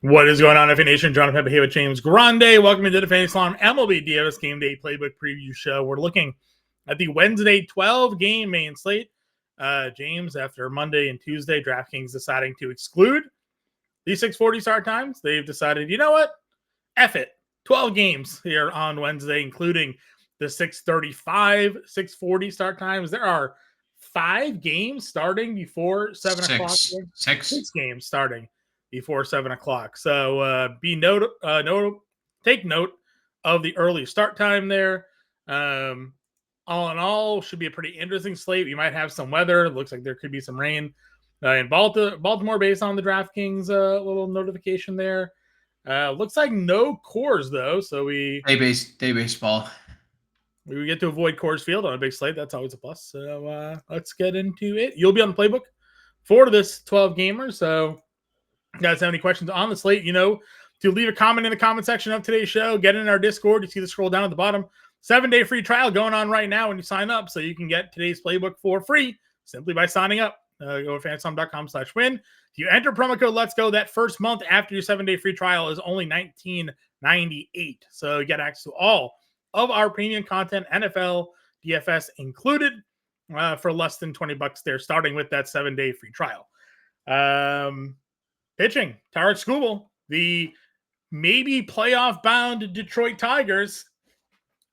What is going on, FA Nation? John Impemba here with James Grande. Welcome to the Fantasy Salon MLB DFS Game Day Playbook Preview Show. We're looking at the Wednesday 12-game main slate. James, after Monday and Tuesday, DraftKings deciding to exclude the 6:40 start times. They've decided, you know what? F it. 12 games here on Wednesday, including the 6:35, 6:40 start times. There are 5 games starting before 7 o'clock. Six games starting before 7 o'clock. So take note of the early start time there. All in all, should be a pretty interesting slate. We might have some weather. It looks like there could be some rain in Baltimore based on the DraftKings little notification there. Looks like no Coors though, so day baseball. We get to avoid Coors Field on a big slate. That's always a plus. So let's get into it. You'll be on the playbook for this 12 gamer. So you guys have any questions on the slate, to leave a comment in the comment section of today's show. Get in our Discord. You see the scroll down at the bottom. 7-day free trial going on right now when you sign up. So you can get today's playbook for free simply by signing up. Go to fantasy.com/win. If you enter promo code Let's Go, that first month after your 7-day free trial is only $19.98. So you get access to all of our premium content, NFL, DFS included, for less than $20 there, starting with that 7-day free trial. Pitching, Tarik Skubal, the maybe playoff-bound Detroit Tigers,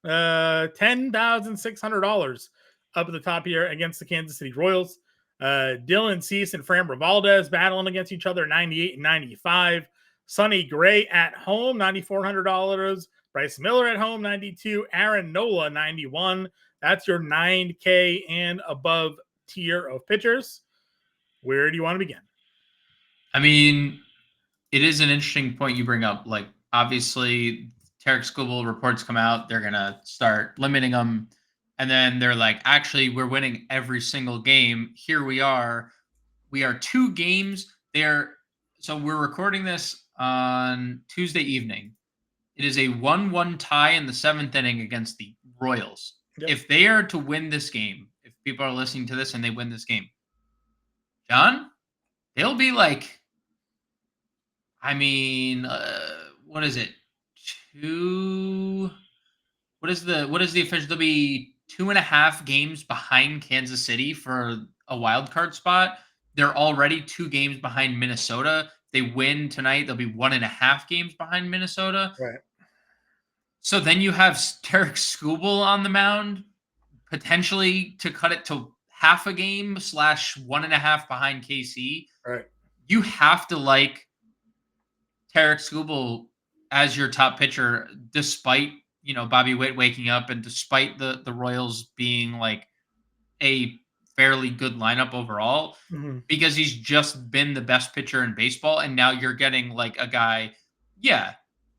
$10,600 up at the top here against the Kansas City Royals. Dylan Cease and Framber Valdez battling against each other, 98 and 95. Sonny Gray at home, $9,400. Bryce Miller at home, 92. Aaron Nola, 91. That's your 9K and above tier of pitchers. Where do you want to begin? I mean, it is an interesting point you bring up. Like, obviously, Tarik Skubal reports come out. They're going to start limiting them. And then they're like, actually, we're winning every single game. Here we are. We are 2 games there. So we're recording this on Tuesday evening. It is a 1-1 tie in the 7th inning against the Royals. Yep. If they are to win this game, if people are listening to this and they win this game, John, they'll be like, what is it? What is the official? They'll be 2.5 games behind Kansas City for a wild card spot. They're already 2 games behind Minnesota. If they win tonight, they'll be 1.5 games behind Minnesota. Right. So then you have Tarik Skubal on the mound, potentially to cut it to half a game / 1.5 behind KC. Right. You have to like Tarik Skubal as your top pitcher, despite, Bobby Witt waking up and despite the Royals being like a fairly good lineup overall, because he's just been the best pitcher in baseball. And now you're getting like a guy,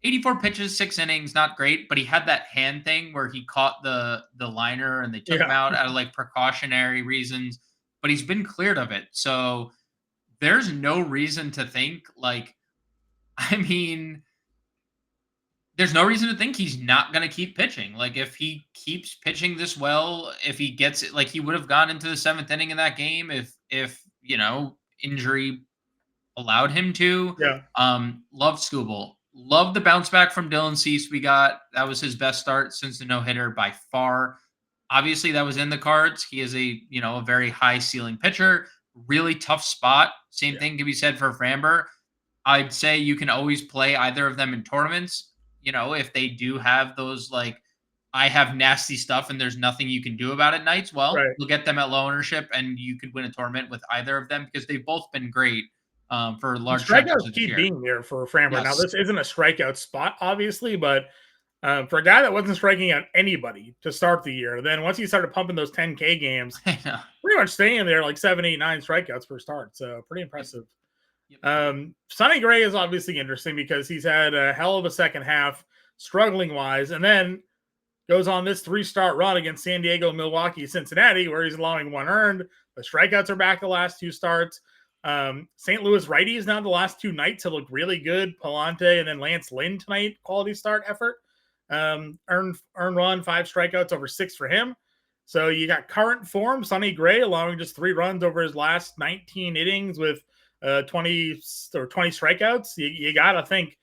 84 pitches, 6 innings, not great, but he had that hand thing where he caught the liner and they took him out of like precautionary reasons, but he's been cleared of it. So there's no reason to think there's no reason to think he's not going to keep pitching. Like, if he keeps pitching this well, if he gets it, like he would have gone into the 7th inning in that game if injury allowed him to. Yeah. Love Skubal. Love the bounce back from Dylan Cease we got. That was his best start since the no-hitter by far. Obviously, that was in the cards. He is a very high ceiling pitcher. Really tough spot. Same thing can be said for Framber. I'd say you can always play either of them in tournaments. If they do have those, like, I have nasty stuff and there's nothing you can do about it nights, well, You'll get them at low ownership and you could win a tournament with either of them because they've both been great for large strikeouts keep being there for Framber. Yes. Now, this isn't a strikeout spot, obviously, but for a guy that wasn't striking out anybody to start the year, then once he started pumping those 10K games, pretty much staying there like 7, 8, 9 strikeouts per start. So pretty impressive. Sonny Gray is obviously interesting because he's had a hell of a second half, struggling wise, and then goes on this 3-start run against San Diego, Milwaukee, Cincinnati, where he's allowing 1 earned. The strikeouts are back the last 2 starts. St. Louis righties now the last 2 nights have looked really good. Palante and then Lance Lynn tonight, quality start effort. Earned run, 5 strikeouts over 6 for him. So you got current form, Sonny Gray allowing just 3 runs over his last 19 innings with 20 or 20 strikeouts, you got to think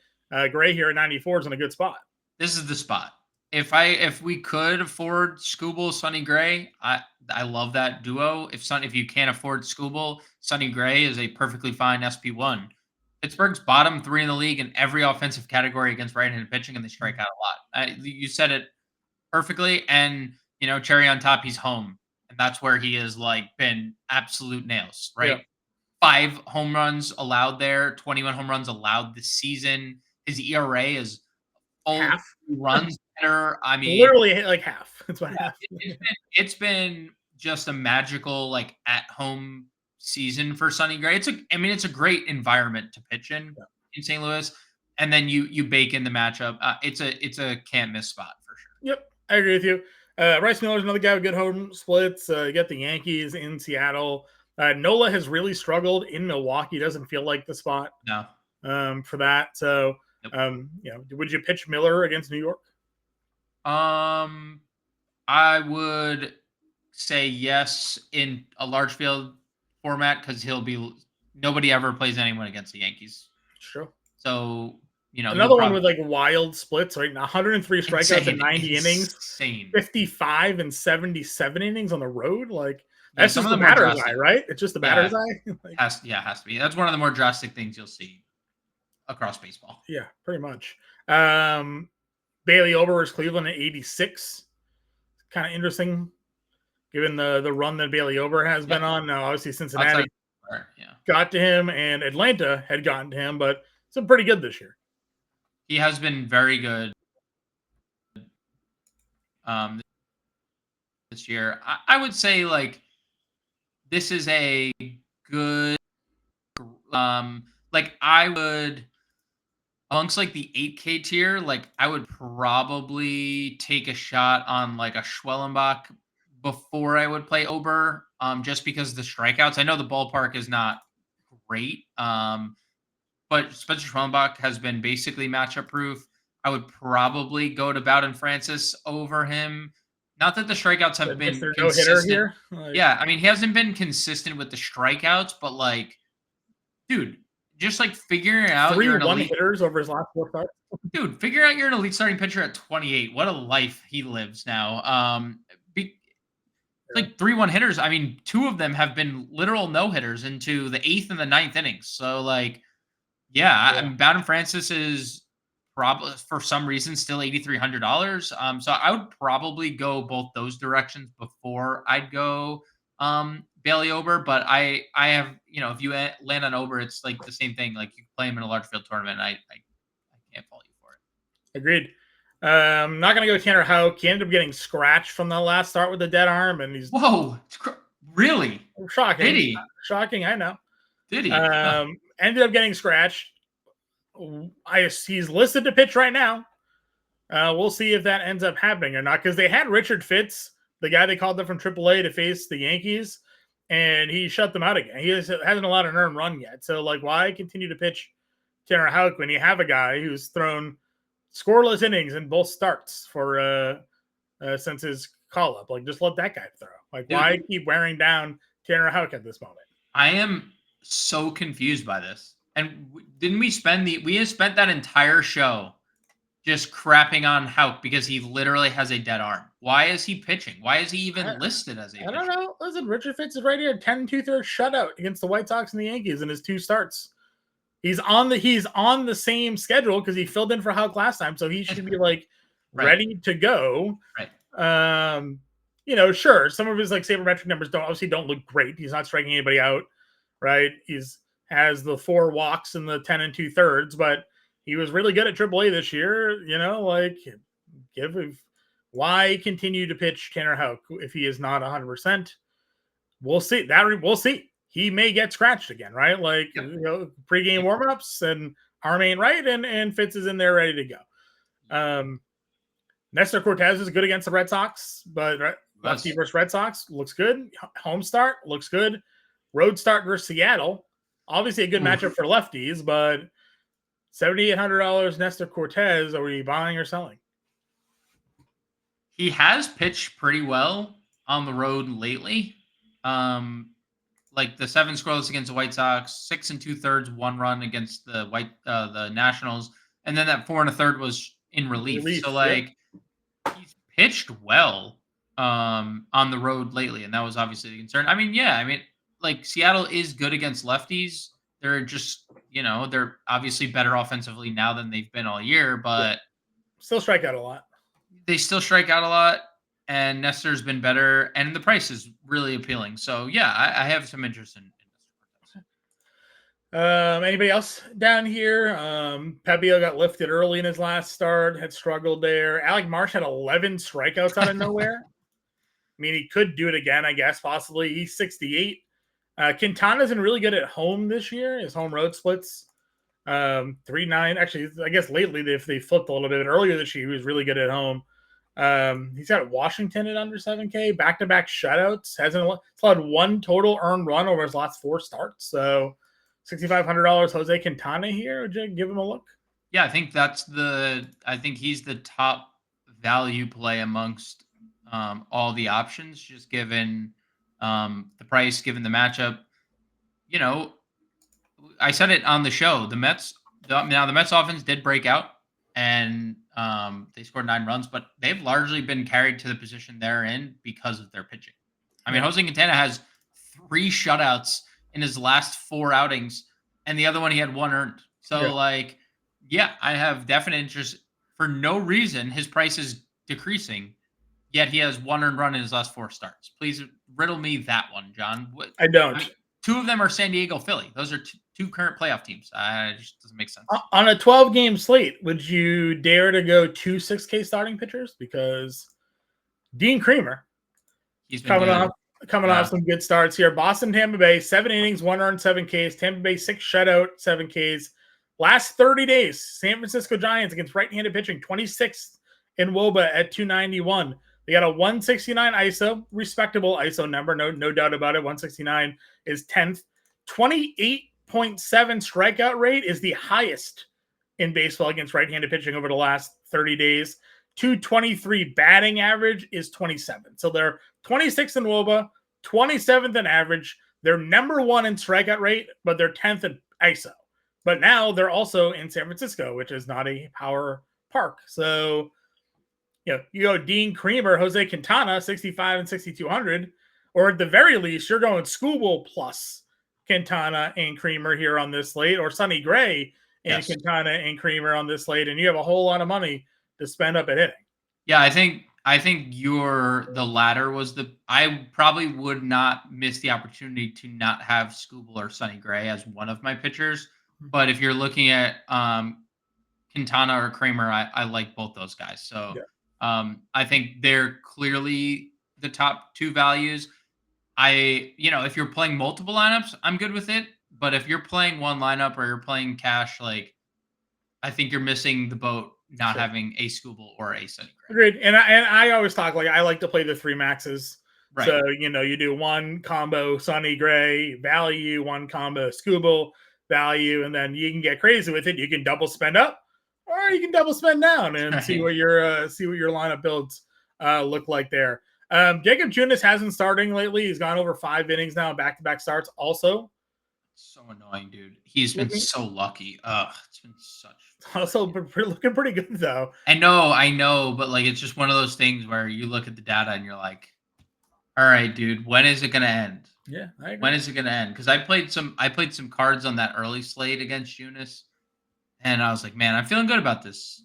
Gray here at 94 is in a good spot. This is the spot. If we could afford Skubal, Sonny Gray, I love that duo. If you can't afford Skubal, Sonny Gray is a perfectly fine SP1. Pittsburgh's bottom 3 in the league in every offensive category against right-handed pitching, and they strike out a lot. You said it perfectly, and cherry on top, he's home, and that's where he has been absolute nails, right? Yeah. 5 home runs allowed there, 21 home runs allowed this season. His ERA is Half runs better. I mean, literally like half. It's about half. it's been just a magical at home season for Sonny Gray. It's a great environment to pitch in St. Louis, and then you bake in the matchup. It's a can't miss spot for sure. Yep, I agree with you. Bryce Miller's another guy with good home splits. You got the Yankees in Seattle. Nola has really struggled in Milwaukee. Doesn't feel like the spot. No. For that. So, Nope. would you pitch Miller against New York? I would say yes in a large field format because nobody ever plays anyone against the Yankees. Sure. So, another one with wild splits, right? 103 strikeouts in 90 innings, 55 and 77 innings on the road. That's just the batter's eye, right? It's just the batter's eye. Has to be. That's one of the more drastic things you'll see across baseball. Yeah, pretty much. Bailey Ober versus Cleveland at 86. Kind of interesting, given the run that Bailey Ober has been on. Now, obviously, Cincinnati got to him, and Atlanta had gotten to him, but it's been pretty good this year. He has been very good this year. I would say this is a good I would amongst the 8K tier, I would probably take a shot on a Schwellenbach before I would play Ober, just because of the strikeouts. I know the ballpark is not great, but Spencer Schwellenbach has been basically matchup proof. I would probably go to Bowden Francis over him. Not that the strikeouts have been consistent. Here. Yeah, I mean, he hasn't been consistent with the strikeouts, but dude, just figuring out 3 one-hitters over his last 4 starts. Dude, figure out you're an elite starting pitcher at 28. What a life he lives now. 3 one-hitters. I mean, 2 of them have been literal no-hitters into the 8th and the 9th innings. So, I mean, Bowden Francis is probably, for some reason, still $8,300. So I would probably go both those directions before I'd go Bailey Ober. But I have, if you land on Ober, it's the same thing. You play him in a large field tournament. I can't fault you for it. Agreed. I'm not going to go Tanner Houck. He ended up getting scratched from the last start with the dead arm, and he's really shocking. Did he? Shocking, I know. Did he? Ended up getting scratched. He's listed to pitch right now. We'll see if that ends up happening or not, because they had Richard Fitz, the guy they called up from AAA to face the Yankees, and he shut them out again. He hasn't allowed an earned run yet. So, why continue to pitch Tanner Houck when you have a guy who's thrown scoreless innings in both starts for since his call up? Just let that guy throw. Why keep wearing down Tanner Houck at this moment? I am so confused by this. And didn't we have spent that entire show just crapping on Houck because he literally has a dead arm? Why is he pitching? Why is he even listed as a pitcher? I don't know. Listen, Richard Fitz is right here, 10 2/3 shutout against the White Sox and the Yankees in his 2 starts. He's on the same schedule because he filled in for Houck last time, so he should be ready to go. Right. Sure, some of his sabermetric numbers don't look great. He's not striking anybody out, right? Has the 4 walks in the 10 2/3, but he was really good at AAA this year. Why continue to pitch Tanner Houck if he is not 100%? We'll see. We'll see. He may get scratched again, right? Pregame warmups and arm ain't right, and Fitz is in there ready to go. Nestor Cortez is good against the Red Sox, but lefty versus Red Sox looks good. Home start looks good. Road start versus Seattle. Obviously a good matchup for lefties, but $7,800 Nestor Cortez, are we buying or selling? He has pitched pretty well on the road lately. like the 7 scoreless against the White Sox, 6 2/3, 1 run against the Nationals, and then that 4 1/3 was in relief. So Relief. Yep. like he's pitched well on the road lately, and that was obviously the concern. I mean, yeah, I mean, like Seattle is good against lefties. They're just, they're obviously better offensively now than they've been all year, Yeah. but Still strike out a lot. they still strike out a lot. And Nestor's been better, and the price is really appealing. So yeah, I have some interest in Nestor. Anybody else down here? Pebio got lifted early in his last start, had struggled there. Alec Marsh had 11 strikeouts out of nowhere. I mean, he could do it again, I guess, possibly. He's 68. Quintana's been really good at home this year. His home road splits 3-9. Actually, I guess lately they flipped a little bit. Earlier this year, he was really good at home. He's got Washington at under 7K, back-to-back shutouts. Hasn't allowed one total earned run over his last 4 starts. So $6,500 Jose Quintana here. Would you give him a look? Yeah, I think I think he's the top value play amongst all the options, just given the price, given the matchup. I said it on the show. The Mets offense did break out, and they scored 9 runs, but they've largely been carried to the position they're in because of their pitching. I mean, Jose Quintana has 3 shutouts in his last 4 outings, and the other one he had 1 earned. So, I have definite interest. For no reason, his price is decreasing, yet he has 1 earned run in his last 4 starts. Please riddle me that one, John. I don't. 2 of them are San Diego, Philly. Those are two current playoff teams. It just doesn't make sense. On a 12-game slate, would you dare to go 2 6K starting pitchers? Because Dean Kremer, he's been coming off some good starts here. Boston, Tampa Bay, 7 innings, 1 earned, 7 Ks. Tampa Bay, 6 shutout, 7 Ks. Last 30 days, San Francisco Giants against right-handed pitching, 26th in WOBA at 291. They got a 169 ISO, respectable ISO number, no doubt about it. 169 is 10th. 28.7 strikeout rate is the highest in baseball against right-handed pitching over the last 30 days. 223 batting average is 27. So they're 26th in WOBA, 27th in average. They're number 1 in strikeout rate, but they're 10th in ISO. But now they're also in San Francisco, which is not a power park. So, you go Dean Kremer, Jose Quintana, 65 and 6,200, or at the very least, you're going Skubal plus Quintana and Kremer here on this slate, or Sonny Gray and Quintana and Kremer on this slate, and you have a whole lot of money to spend up at hitting. Yeah, I think the latter was I probably would not miss the opportunity to not have Skubal or Sonny Gray as one of my pitchers. But if you're looking at Quintana or Kremer, I like both those guys. So I think they're clearly the top 2 values. If you're playing multiple lineups, I'm good with it. But if you're playing one lineup or you're playing cash, I think you're missing the boat not having a Skubal or a Sonny Gray. Agreed. And I always talk I like to play the 3 maxes. Right. So, you do 1 combo Sonny Gray value, 1 combo Skubal value, and then you can get crazy with it. You can double spend up, or you can double spend down and see what your lineup builds look like there. Jacob Junis hasn't starting lately. He's gone over 5 innings now, back-to-back starts. Also, so annoying, dude. He's been so lucky. It's been such. Also, looking pretty good though. I know, but it's just one of those things where you look at the data and you're like, all right, dude, when is it gonna end? Yeah, I agree. When is it going to end? Because I played some cards on that early slate against Junis, and I was like, man, I'm feeling good about this.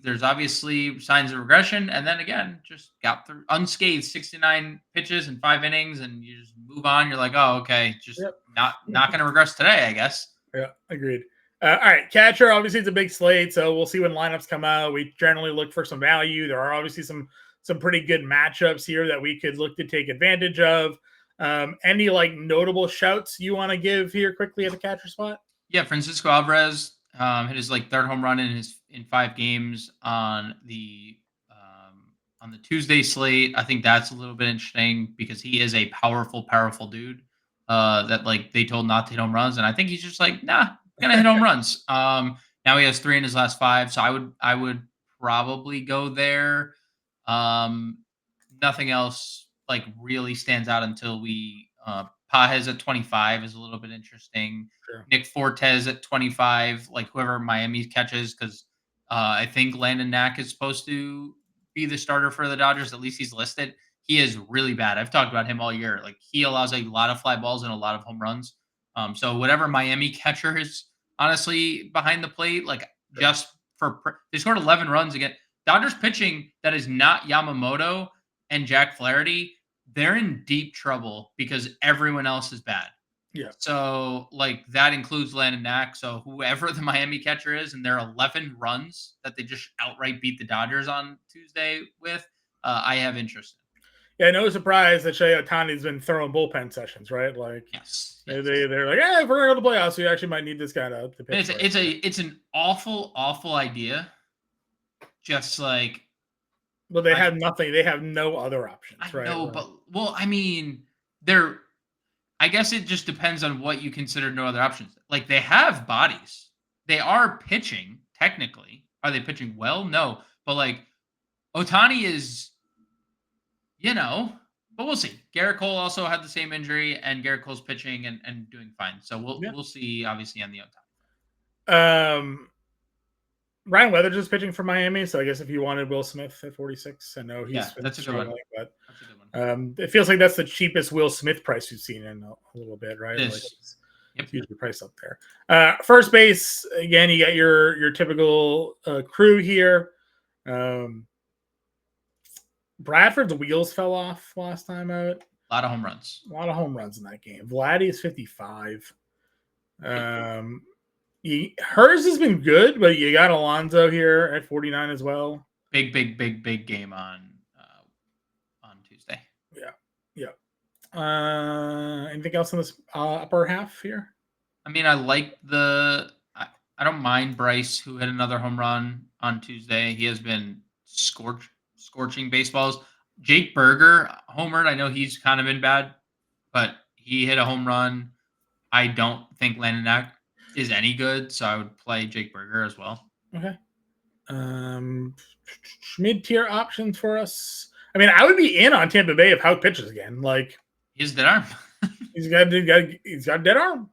There's obviously signs of regression, and then again, just got through unscathed, 69 pitches in 5 innings, and you just move on. You're like, oh, okay, just not going to regress today, I guess. Yeah, agreed. All right, catcher, obviously it's a big slate, so we'll see when lineups come out. We generally look for some value. There are obviously some pretty good matchups here that we could look to take advantage of. Any notable shouts you want to give here quickly at the catcher spot? Yeah, Francisco Alvarez hit his 3rd home run in 5 games on the Tuesday slate. I think that's a little bit interesting because he is a powerful dude that they told not to hit home runs, and I think he's just nah, I'm gonna hit home runs. Now he has 3 in his last 5, so I would probably go there. Nothing else really stands out until we Pages at 25 is a little bit interesting. Sure. Nick Fortes at 25, like whoever Miami catches, because I think Landon Knack is supposed to be the starter for the Dodgers. At least he's listed. He is really bad. I've talked about him all year. Like he allows a lot of fly balls and a lot of home runs. So whatever Miami catcher is honestly behind the plate, like Sure. just they scored 11 runs again. Dodgers pitching that is not Yamamoto and Jack Flaherty, they're in deep trouble because everyone else is bad. Yeah. So, like, that includes Landon Knack. So, whoever the Miami catcher is, and their 11 runs that they just outright beat the Dodgers on Tuesday with, I have interest Yeah, no surprise that Shohei Ohtani's been throwing bullpen sessions, right? Like, in. Yes. they're like, if we're going to the playoffs, we actually might need this guy to pitch. It's an awful idea. Just like, But they have nothing. They have no other options, right? No, but I mean, I guess it just depends on what you consider no other options. Like they have bodies. They are pitching, technically. Are they pitching well? No. But like Ohtani is, but we'll see. Garrett Cole also had the same injury, and Garrett Cole's pitching and doing fine. So we'll see obviously on the Ohtani. Ryan Weathers is pitching for Miami, so I guess if you wanted Will Smith at 46, I know he's that's a good one. But that's a good one. It feels like that's the cheapest Will Smith price you've seen in a little bit, right? It's usually priced up there. First base, again, you got your typical crew here. Bradford's wheels fell off last time out. A lot of home runs. A lot of home runs in that game. Vladdy is 55. Hers has been good, but you got Alonso here at 49 as well. Big game on Tuesday. Yeah. Anything else in this upper half here? I mean, I like I don't mind Bryce, who hit another home run on Tuesday. He has been scorching baseballs. Jake Berger homered. I know he's kind of been bad, but he hit a home run. I don't think Landon Knack is any good, so I would play Jake Berger as well. Okay. Mid-tier options for us. I mean, I would be in on Tampa Bay if Houck pitches again. Like he's dead arm. he's got a dead arm.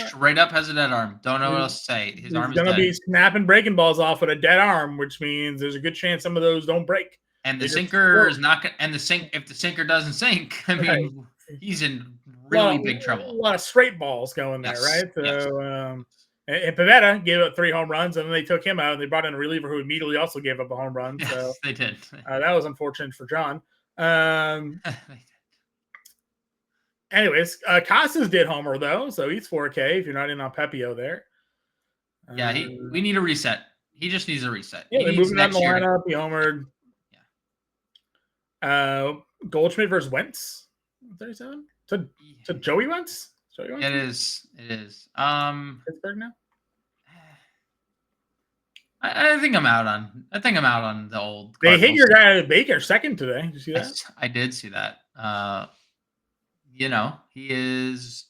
Straight up has a dead arm. Don't know what else to say. His arm is gonna dead. be snapping breaking balls off with a dead arm, which means there's a good chance some of those don't break. And the sinker is not. And if the sinker doesn't sink, I mean, he's in really big trouble. A lot of straight balls going there, right? So, and Pivetta gave up 3 home runs, and then they took him out, and they brought in a reliever who immediately also gave up a home run. Yes, so they did. That was unfortunate for John. Anyways, Casas did homer though, so he's 4K if you're not in on Pepio there. Yeah, we need a reset. He just needs a reset. Yeah, they moved on the lineup. He homered. Yeah. Goldschmidt versus Wentz, 37. So Joey Wentz. It is. Pittsburgh now. I think I'm out on the old. They hit your guy Baker second today. Did you see that? I did see that. He is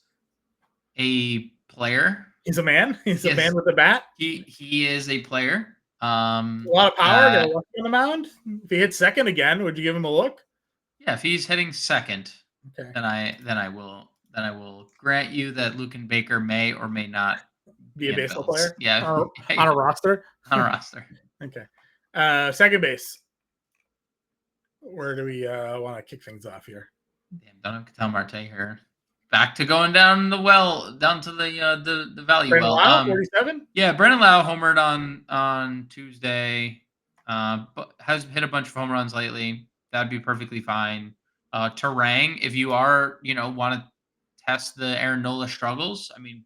a player. He's a man. He's a man with a bat. He is a player. A lot of power. Got a look on the mound. If he hits second again, would you give him a look? Yeah, if he's hitting second, okay. then I will grant you that Lucan Baker may or may not be a baseball player. Yeah, on a roster. On a roster. Okay. Second base. Where do we want to kick things off here? Damn, don't have to tell Marte here. Back to going down the well, down to the value Brandon well. Lau, 47? Yeah, Brandon Lau homered on Tuesday. But has hit a bunch of home runs lately. That'd be perfectly fine. Terang, if you are, want to test the Aaron Nola struggles, I mean,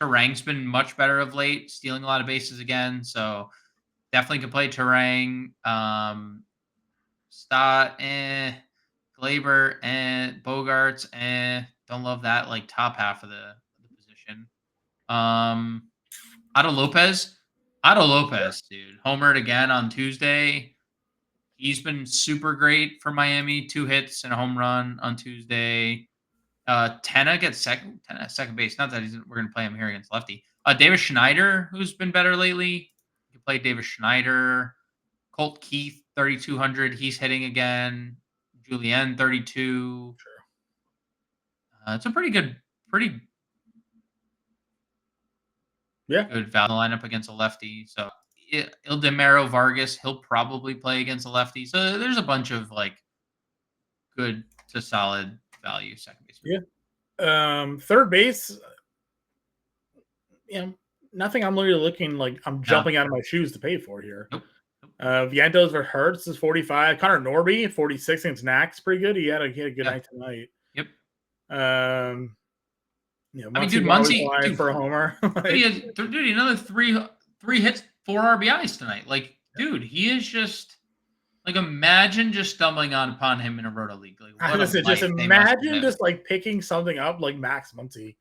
Terang's been much better of late, stealing a lot of bases again. So definitely could play Terang. Stott, Glaber, Bogarts, don't love that like top half of the position. Otto Lopez, dude, homered again on Tuesday. He's been super great for Miami. 2 hits and a home run on Tuesday. Tenna gets second base. Not that we're going to play him here against lefty. Davis Schneider, who's been better lately. You can play Davis Schneider. Colt Keith, 3,200. He's hitting again. Julian, 32. Sure. It's a pretty good value lineup against a lefty. So Ildemaro Vargas, he'll probably play against a lefty. So there's a bunch of like good to solid value second base. Yeah. Third base, nothing I'm really looking like I'm jumping out of my shoes to pay for here. Nope. Vientos for Hertz is 45. Connor Norby, 46 against Nax, pretty good. He had a good night tonight. Yep. Muncy for a homer. dude, another three hits, 4 RBIs tonight. Like, dude, he is just like, imagine just stumbling upon him in a roto league. Like, just imagine just like picking something up like Max Muncy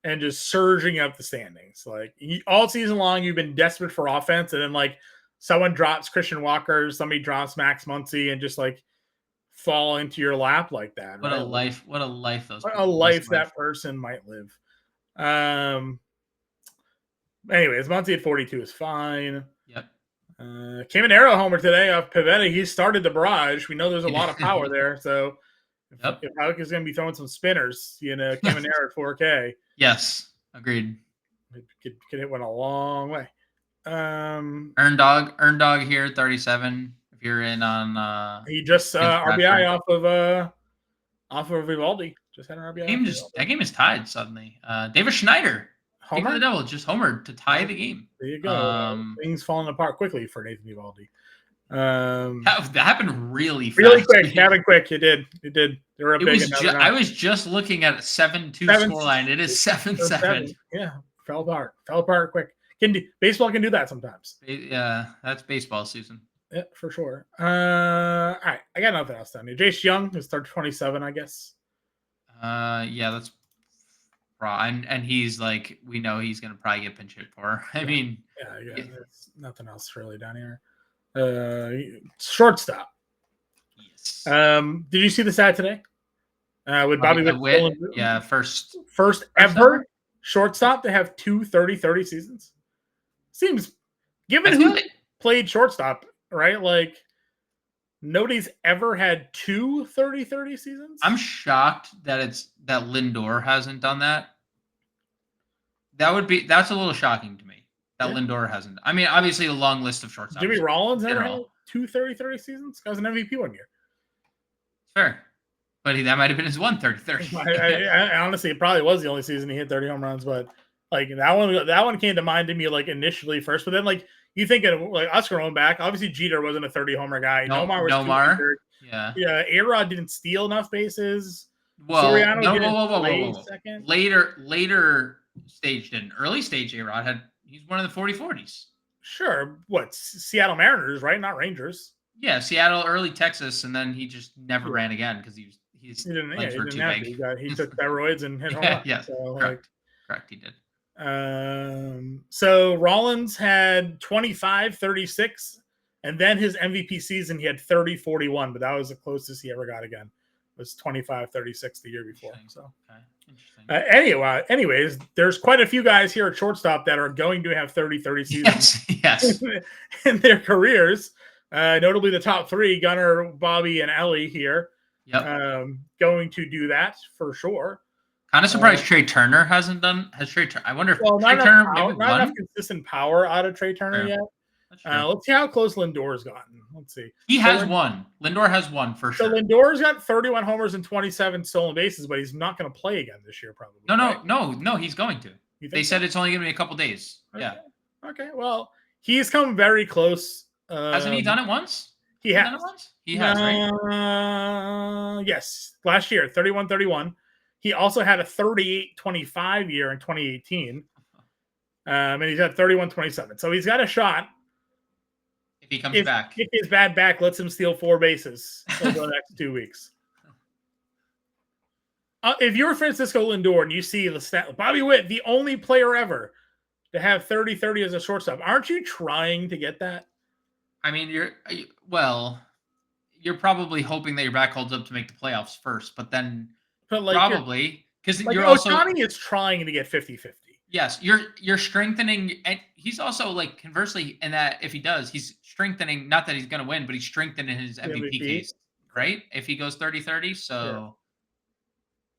and just surging up the standings. Like all season long, you've been desperate for offense, and then like someone drops Christian Walker, somebody drops Max Muncy, and just like fall into your lap like that. What a life! What a life that person might live. Anyways, Muncy at 42 is fine. Yep. Caminero homer today off Pivetta. He started the barrage. We know there's a lot of power there. So if Houck is going to be throwing some spinners, Caminero at 4K. Yes, agreed. Could hit one a long way. Earn dog here, 37. If you're in on, he just RBI off of Vivaldi. Just had an RBI. That game is tied suddenly. David Schneider. Homer? The Devil just homered to tie the game. There you go. Things falling apart quickly for Nathan Vivaldi. That happened really fast. Really quick. Happened quick. It did. They were up big. I was just looking at 7-2 scoreline. It is 7-7. Yeah, fell apart quick. Baseball can do that sometimes. Yeah, that's baseball season. Yeah, for sure. All right, I got nothing else down here. Jace Young is 27, I guess. Yeah, that's. And he's like, we know he's going to probably get pinch hit for. I mean, there's nothing else really down here. Shortstop. Yes. Did you see the stat today? With Bobby Witt? Yeah, first ever shortstop to have 2 30-30 seasons. Seems, given who played shortstop, right? Like, nobody's ever had 2 30-30 seasons. I'm shocked that Lindor hasn't done that. That's a little shocking to me that Lindor hasn't. I mean, obviously a long list of shortstops. Jimmy Rollins never had 2 30-30 seasons. Guy was an MVP one year. Fair. But that might have been his 1 30-30. I honestly, it probably was the only season he hit 30 home runs, but like that one came to mind to me like initially first, but then like you think of like us growing back, obviously Jeter wasn't a 30 homer guy. Nomar was Yeah, A-Rod didn't steal enough bases. Well, Soriano second. Later stage didn't. Early stage A-Rod he's one of the 40-40s. Sure. What? Seattle Mariners, right? Not Rangers. Yeah, Seattle, early Texas, and then he just never ran again because he didn't too big. He took steroids and hit home run. Yes, so, correct. He did. So Rollins had 25, 36, and then his MVP season he had 30, 41, but that was the closest he ever got again. It was 25, 36 the year before. So, interesting. Anyways, there's quite a few guys here at shortstop that are going to have 30 seasons yes. in their careers. Notably the top 3, Gunnar, Bobby, and Ellie here. Yep. Going to do that for sure. Kind of surprised Trey Turner hasn't done. I wonder if Trey Turner not enough consistent power out of Trey Turner yet. Let's see how close Lindor's gotten. Let's see. He has one. Lindor has one for sure. So Lindor's got 31 homers and 27 stolen bases, but he's not going to play again this year, probably. No. He's going to. They said it's only going to be a couple days. Okay. Yeah. Okay. Well, he's come very close. Hasn't he done it once? He has. Done it once? He has, right? Yes. Last year, 31-31. He also had a 38-25 year in 2018. And he's at 31-27. So he's got a shot. If he comes back. If his bad back lets him steal 4 bases over the next 2 weeks. If you're Francisco Lindor and you see the stat, Bobby Witt, the only player ever to have 30-30 as a shortstop, aren't you trying to get that? I mean, you're probably hoping that your back holds up to make the playoffs first, but then probably because you're also Ohtani is trying to get 50-50. Yes, you're strengthening, and he's also like conversely in that if he does, he's strengthening. Not that he's going to win, but he's strengthening his MVP case, right? If he goes 30-30, so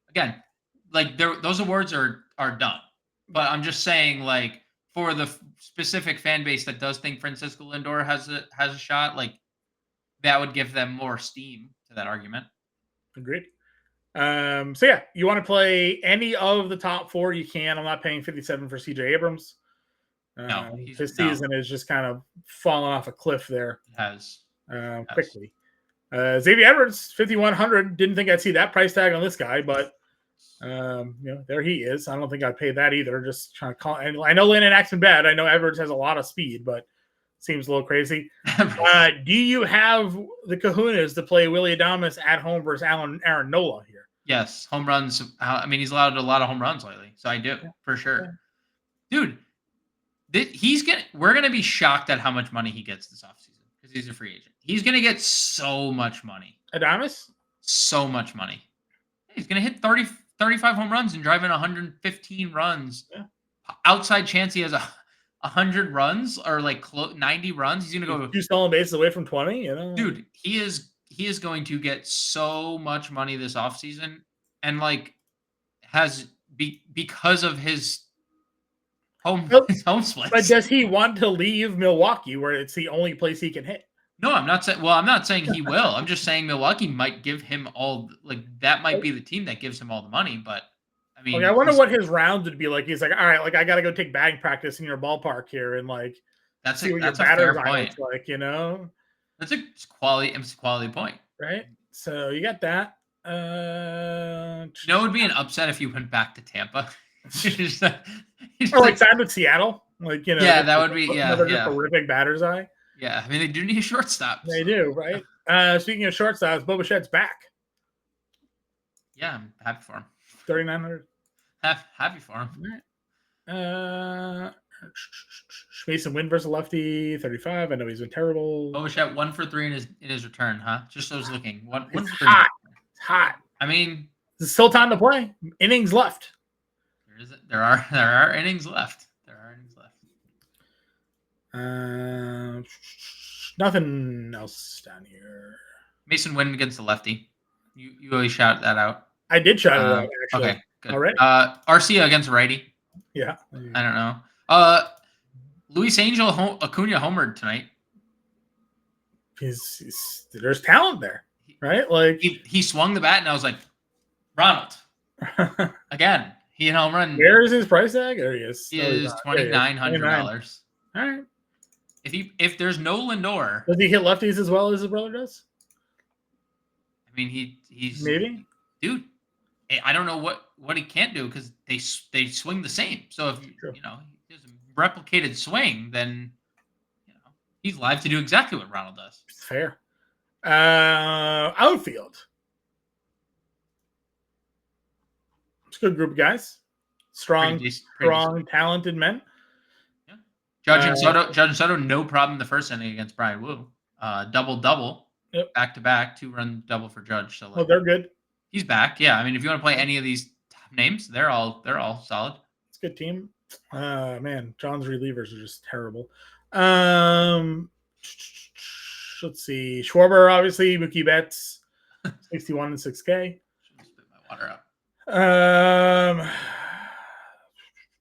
again, like those awards are done. But I'm just saying, like, for the specific fan base that does think Francisco Lindor has a shot, like that would give them more steam to that argument. Agreed. So yeah, you want to play any of the top 4, you can. I'm not paying 57 for CJ Abrams. No, His season is just kind of falling off a cliff there. It has quickly. Xavier Edwards, 5,100. Didn't think I'd see that price tag on this guy, but there he is. I don't think I'd pay that either. Just trying to call. And I know Landon Axon bad. I know Edwards has a lot of speed, but seems a little crazy. Do you have the kahunas to play Willy Adames at home versus Aaron Nola here? Yes, home runs. I mean, he's allowed a lot of home runs lately, so I do for sure, dude. We're gonna be shocked at how much money he gets this offseason because he's a free agent. He's gonna get so much money. Adames? So much money. He's gonna hit 30, 35 home runs and drive in 115 runs. Yeah. Outside chance he has 100 runs or like 90 runs. He's gonna go 2 stolen bases away from 20. Dude, he is going to get so much money this offseason and like because of his home splits. But does he want to leave Milwaukee where it's the only place he can hit? No, I'm not saying. Well, I'm not saying he will. I'm just saying Milwaukee might give him that might be the team that gives him all the money. But I mean, I wonder what his rounds would be like. He's like, all right, like I got to go take batting practice in your ballpark here, and like that's a fair point. Like that's a quality point, right? So you got that. It would be an upset if you went back to Tampa. Or like signed with Seattle, Yeah, that would be another horrific batter's eye. Yeah, I mean they do need a shortstop. They do, right? Speaking of shortstops, Bo Bichette's back. Yeah, I'm happy for him. 3,900. Happy for him. Right. Mason Wynn versus lefty, 35. I know he's been terrible. Bo Bichette 1 for 3 in his return, huh? Just so I was looking. One for 3. Hot. It's hot. I mean, there's still time to play. Innings left. There are innings left. Nothing else down here. Mason Wynn against the lefty. You always shout that out. I did shout it out, actually. Okay, good. Already. Arcia against righty. Yeah. I don't know. Luis Angel Acuna homered tonight. There's talent there, right? Like he swung the bat, and I was like, Ronald. Again, he hit home run. Where is his price tag? There he is. He is $2,900. All right. If there's no Lindor, does he hit lefties as well as his brother does? I mean, he's maybe, dude. I don't know what he can't do because they swing the same. So if he has a replicated swing, then he's live to do exactly what Ronald does. It's fair. Outfield. It's a good group of guys. Strong, talented men. Yeah. Judge and Soto, no problem the first inning against Brian Wu. Double. Yep. Back-to-back, 2-run double for Judge. So they're good. He's back. Yeah, I mean, if you want to play any of these top names, they're all solid. It's a good team. Man, John's relievers are just terrible. Let's see. Schwarber, obviously. Mookie Betts, 61 and 6K. Should spit my water out.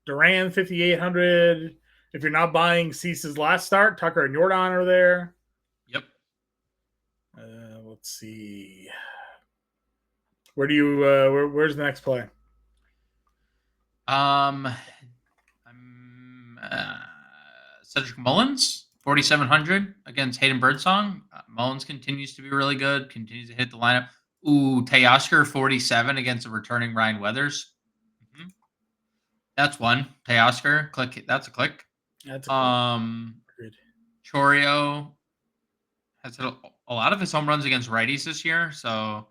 Duran, 5,800. If you're not buying Cease's last start, Tucker and Jordan are there. Yep. Let's see. Where do you? Where's the next play? Cedric Mullins, 4,700 against Hayden Birdsong. Mullins continues to be really good. Continues to hit the lineup. Ooh, Teoscar, 47 against a returning Ryan Weathers. Mm-hmm. That's one. Teoscar, click. That's a click. That's a click. Chorio has hit a lot of his home runs against righties this year. So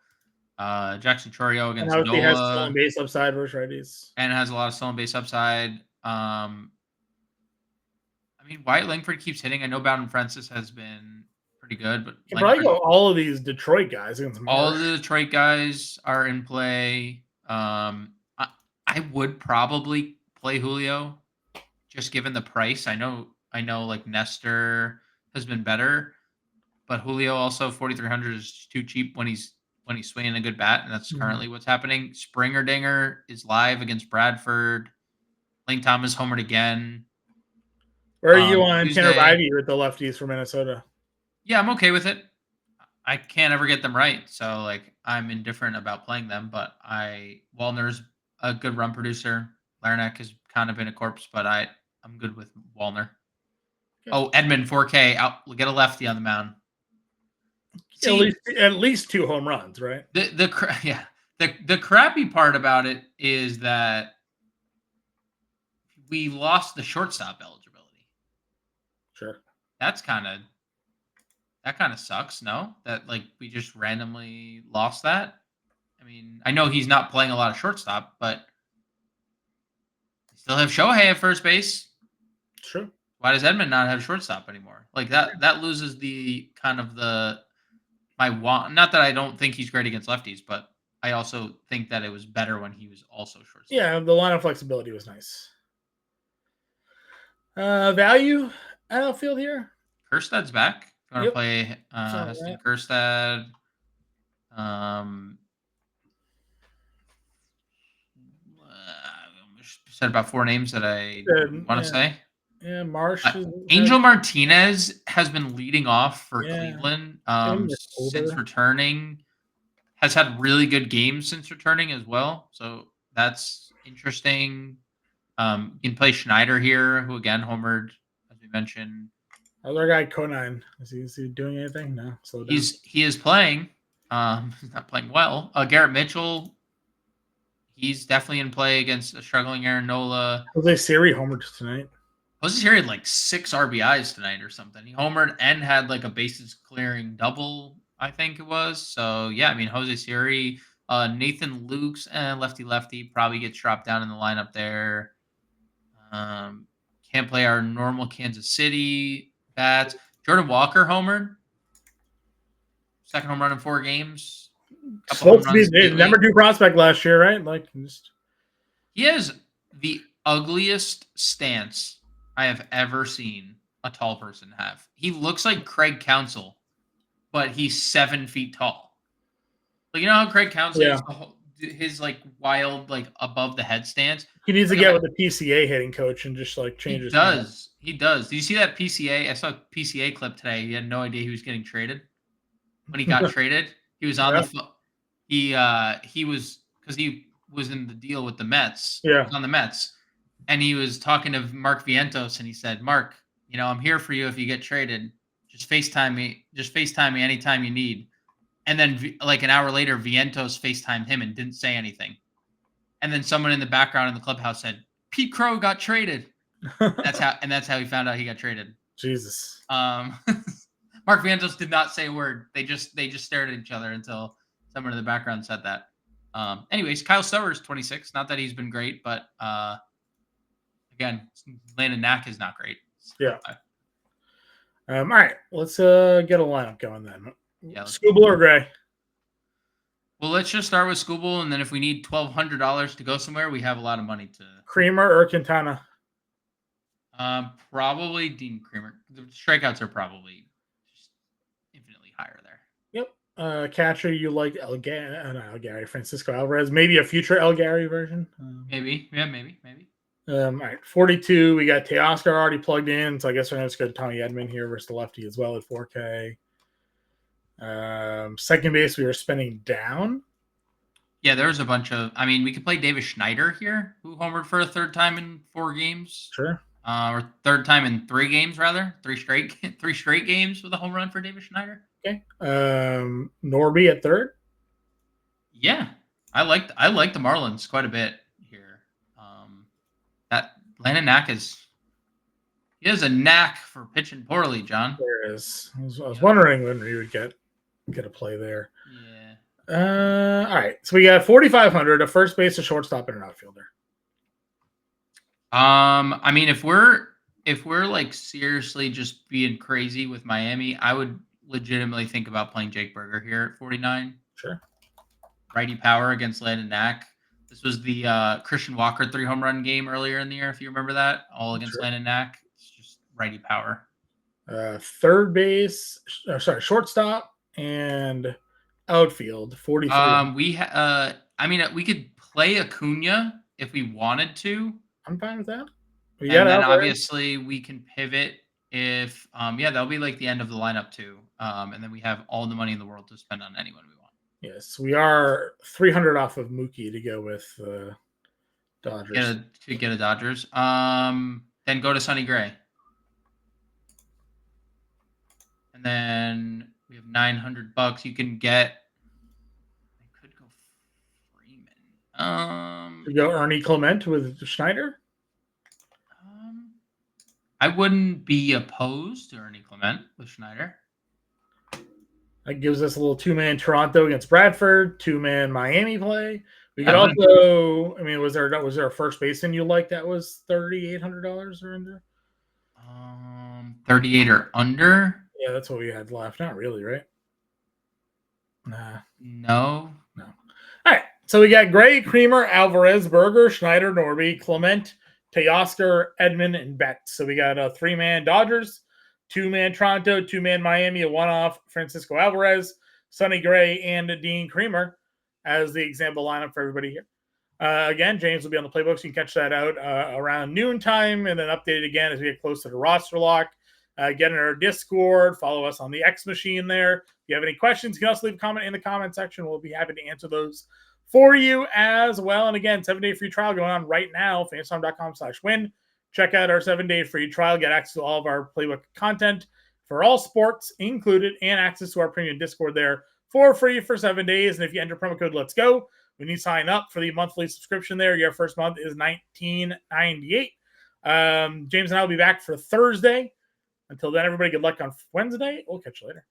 Jackson Chorio against Nola. He has stolen base upside versus righties. And has a lot of stolen base upside. I mean, Wyatt Langford keeps hitting. I know Bowden Francis has been pretty good, but you probably go all of these Detroit guys against all of the Detroit guys are in play. I would probably play Julio, just given the price. I know, like Nestor has been better, but Julio also 4,300 is too cheap when he's when he's swinging a good bat, and that's currently what's happening. Springer Dinger is live against Bradford. Link Thomas homered again. Where are you on Tanner Tuesday. Bivey with the lefties for Minnesota? Yeah, I'm okay with it. I can't ever get them right, so like I'm indifferent about playing them. But Wallner's a good run producer. Larinack has kind of been a corpse, but I'm good with Wallner. Okay. Oh, Edmund 4K out. We'll get a lefty on the mound. See, at least 2 home runs, right? The crappy part about it is that we lost the shortstop eligibility. Sure. That kind of sucks, no? That like we just randomly lost that. I mean, I know he's not playing a lot of shortstop, but they still have Shohei at first base. Sure. Why does Edmund not have shortstop anymore? Like that loses the kind of my want. Not that I don't think he's great against lefties, but I also think that it was better when he was also shortstop. Yeah, the line of flexibility was nice. Value outfield here. Kerstad's back. If you want to play Heston Kerstad. Said about 4 names that I want to say. Yeah, Marsh. Angel Martinez has been leading off for Cleveland since returning. Has had really good games since returning as well. So that's interesting. You can play Schneider here, who again homered, as we mentioned. Other guy, Conine. Is he doing anything? No. Slow down. He is playing. He's not playing well. Garrett Mitchell. He's definitely in play against a struggling Aaron Nola. Jose Siri homered tonight. Jose Siri had like 6 RBIs tonight or something. He homered and had like a bases clearing double, I think it was. So yeah, I mean Jose Siri, Nathan Lukes and lefty probably gets dropped down in the lineup there. Can't play our normal Kansas City bats. Jordan Walker homered. 2nd home run in 4 games. Supposed to be the number 2 prospect last year, right? Like he has the ugliest stance I have ever seen a tall person have. He looks like Craig Counsell, but he's 7 feet tall. Like you know how Craig Counsell is his like wild like above the head stance. He needs to get with the PCA hitting coach and just like change his. He does. Did you see that PCA? I saw a PCA clip today. He had no idea he was getting traded. When he got traded, he was on the phone. He was because he was in the deal with the Mets. Yeah, he was on the Mets, and he was talking to Mark Vientos, and he said, "Mark, you know I'm here for you if you get traded. Just FaceTime me. Just FaceTime me anytime you need." And then like an hour later, Vientos FaceTimed him and didn't say anything. And then someone in the background in the clubhouse said, "Pete Crow got traded." That's how he found out he got traded. Jesus. Mark Vientos did not say a word. They just stared at each other until someone in the background said that. Anyways, Kyle Stowers 26. Not that he's been great, but again, Landon Knack is not great. Yeah. All right, let's get a lineup going then. Yeah, Scooble or Gray? Well, let's just start with Scooble, and then if we need $1,200 to go somewhere, we have a lot of money to. Creamer or Quintana? Probably Dean Creamer. The strikeouts are probably just infinitely higher there. Yep. Catcher, you like Gary, Francisco Alvarez, maybe a future El Gary version. Maybe. All right, 42. We got Teoscar already plugged in, so I guess we're going to go to Tommy Edman here versus the lefty as well at 4K. Second base, we were spending down. Yeah, there's a bunch of. I mean, we could play Davis Schneider here, who homered for a 3rd time in 4 games. Sure. Or 3rd time in 3 games, rather. 3 straight games with a home run for Davis Schneider. Okay. Norby at 3rd. Yeah, I like the Marlins quite a bit here. That Landon Knack he has a knack for pitching poorly, John. There is. I was wondering when we would get a play there. Yeah. All right. So we got 4,500, a first base, a shortstop, and an outfielder. I mean, if we're like seriously just being crazy with Miami, I would legitimately think about playing Jake Berger here at 49. Sure. Righty power against Landon Knack. This was the Christian Walker 3 home run game earlier in the year, if you remember that, all against Landon Knack. It's just righty power. Third base, shortstop, and Outfield, 43. We could play Acuna if we wanted to, I'm fine with that. We got and then Alvarez. obviously we can pivot if that'll be like the end of the lineup too. And then we have all the money in the world to spend on anyone we want. Yes, we are 300 off of Mookie to go with Dodgers. Get a Dodgers. Then go to Sonny Gray. And then we have $900. You can get. I could go Freeman. We go Ernie Clement with Schneider. I wouldn't be opposed to Ernie Clement with Schneider. That gives us a little 2-man Toronto against Bradford, 2-man Miami play. We could also, was there a first baseman you like that was $3,800 or under? 38 or under? Yeah, that's what we had left. Not really, right? Nah. No. All right. So we got Gray, Creamer, Alvarez, Berger, Schneider, Norby, Clement, Teoscar, Edman, and Betts. So we got a 3-man Dodgers, 2-man Toronto, 2-man Miami, a one-off Francisco Alvarez, Sonny Gray, and Dean Creamer as the example lineup for everybody here. Again, James will be on the playbook, so you can catch that out around noontime and then update it again as we get close to the roster lock. Get in our Discord, follow us on the X machine there. If you have any questions, you can also leave a comment in the comment section. We'll be happy to answer those for you as well. And again, 7-day free trial going on right now, fantasy.com/win. Check out our 7-day free trial. Get access to all of our playbook content for all sports included and access to our premium Discord there for free for 7 days. And if you enter promo code Let's Go, when you sign up for the monthly subscription there, your first month is $19.98. James and I will be back for Thursday. Until then, everybody, good luck on Wednesday. We'll catch you later.